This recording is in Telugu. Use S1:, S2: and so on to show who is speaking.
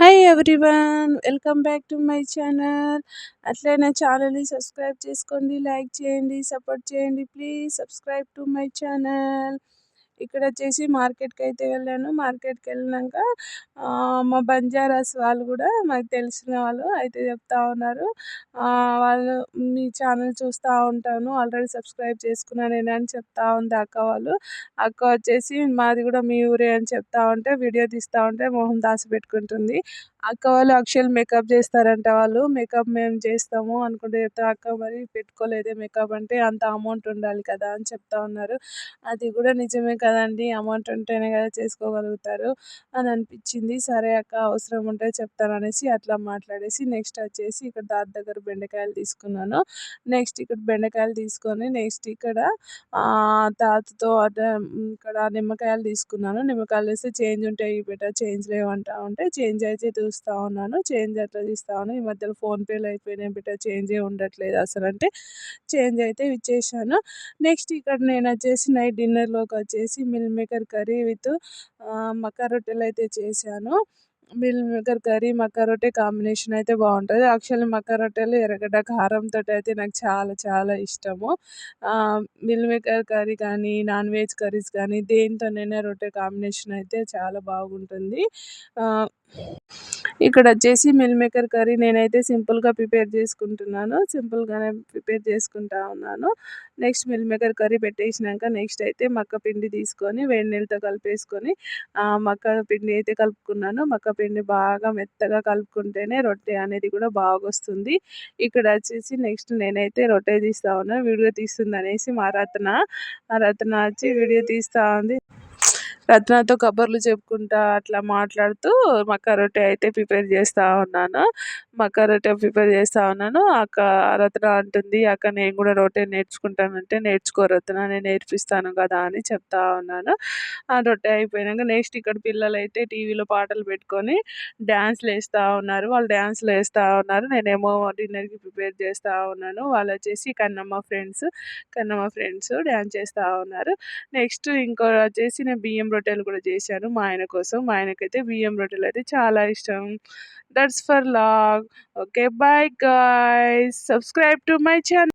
S1: Hi everyone, welcome back to my channel. అట్లే నా ఛానల్ని సబ్స్క్రైబ్ చేసుకోండి, లైక్ చేయండి, సపోర్ట్ చేయండి. Please subscribe to my channel. ఇక్కడ వచ్చేసి మార్కెట్కి అయితే వెళ్ళాను. మార్కెట్కి వెళ్ళినాక మా బంజారాస్ వాళ్ళు కూడా మాకు తెలిసిన వాళ్ళు అయితే చెప్తా ఉన్నారు, వాళ్ళు మీ ఛానల్ చూస్తూ ఉంటాను, ఆల్రెడీ సబ్స్క్రైబ్ చేసుకున్నాను నేను అని చెప్తా ఉంది అక్క వాళ్ళు. అక్క వచ్చేసి మాది కూడా మీ ఊరే అని చెప్తా ఉంటే వీడియో తీస్తూ ఉంటే మొహం దాచిపెట్టుకుంటుంది. అక్క వాళ్ళు యాక్చువల్ మేకప్ చేస్తారంట, వాళ్ళు మేకప్ మేము చేస్తాము అనుకుంటే చెప్తా. అక్క మరి పెట్టుకోలేదే మేకప్ అంటే అంత అమౌంట్ ఉండాలి కదా అని చెప్తా ఉన్నారు. అది కూడా నిజమే కదండి, అమౌంట్ ఉంటేనే కదా చేసుకోగలుగుతారు అని అనిపించింది. సరే అక్క, అవసరం ఉంటే చెప్తాను అనేసి అట్లా మాట్లాడేసి నెక్స్ట్ వచ్చేసి ఇక్కడ తాత దగ్గర బెండకాయలు తీసుకున్నాను. నెక్స్ట్ ఇక్కడ బెండకాయలు తీసుకొని నెక్స్ట్ ఇక్కడ తాతతో ఇక్కడ నిమ్మకాయలు తీసుకున్నాను. నిమ్మకాయలు వేస్తే చేంజ్ ఉంటాయి బెటర్, చేంజ్ లేవంటా ఉంటే చేంజ్ అయితే చూస్తూ ఉన్నాను. చేంజ్ ఎట్లా తీస్తా ఉన్నాను, ఈ మధ్యలో ఫోన్పేలు అయిపోయినాయి బెటర్, చేంజే ఉండట్లేదు అసలు అంటే చేంజ్ అయితే ఇచ్చేసాను. నెక్స్ట్ ఇక్కడ నేను వచ్చేసి నైట్ డిన్నర్లోకి వచ్చేసి మిల్ మేకర్ కర్రీ విత్ మక్క రొట్టెలు అయితే చేశాను. మిల్ మేకర్ కర్రీ మక్క రొట్టె కాంబినేషన్ అయితే బాగుంటుంది. యాక్చువల్లీ మక్క రొట్టెలు ఎర్రగడ్డ కారంతో అయితే నాకు చాలా చాలా ఇష్టము. మిల్ మేకర్ కర్రీ కానీ నాన్ వెజ్ కర్రీస్ కానీ దేనితోనైనా రొట్టె కాంబినేషన్ అయితే చాలా బాగుంటుంది. ఇక్కడ వచ్చేసి మిల్ మేకర్ కర్రీ నేనైతే సింపుల్గా ప్రిపేర్ చేసుకుంటున్నాను, సింపుల్గానే ప్రిపేర్ చేసుకుంటా ఉన్నాను. నెక్స్ట్ మిల్ మేకర్ కర్రీ పెట్టేసినాక నెక్స్ట్ అయితే మక్క పిండి తీసుకొని వేడి నీళ్ళతో కలిపేసుకొని మక్క పిండి అయితే కలుపుకున్నాను. మక్క పిండి బాగా మెత్తగా కలుపుకుంటేనే రొట్టె అనేది కూడా బాగా వస్తుంది. ఇక్కడ వచ్చేసి నెక్స్ట్ నేనైతే రొట్టె తీస్తా ఉన్నాను. వీడియో తీస్తుంది అనేసి మా రత్న వచ్చి వీడియో తీస్తూ ఉంది. రత్నతో కబుర్లు చెప్పుకుంటా అట్లా మాట్లాడుతూ మక్క రొట్టె అయితే ప్రిపేర్ చేస్తూ ఉన్నాను. మక్క రొట్టె ప్రిపేర్ చేస్తూ ఉన్నాను. అక్క రత్న అంటుంది, అక్క నేను కూడా రొట్టె నేర్చుకుంటానంటే నేర్చుకో రత్న, నేను నేర్పిస్తాను కదా అని చెప్తా ఉన్నాను. ఆ రొట్టె అయిపోయినాక నెక్స్ట్ ఇక్కడ పిల్లలు అయితే టీవీలో పాటలు పెట్టుకొని డ్యాన్స్లు వేస్తూ ఉన్నారు. వాళ్ళు డ్యాన్స్లు వేస్తూ ఉన్నారు, నేనేమో డిన్నర్కి ప్రిపేర్ చేస్తూ ఉన్నాను. వాళ్ళు వచ్చేసి కన్నమ్మ ఫ్రెండ్స్ డ్యాన్స్ చేస్తూ ఉన్నారు. నెక్స్ట్ ఇంకో వచ్చేసి నేను బియ్యం రొట్టెలు కూడా చేశాను మా ఆయన కోసం. మా ఆయనకైతే బియ్యం రొట్టెలు అయితే చాలా ఇష్టం. That's for log. Okay, bye guys, subscribe to my channel.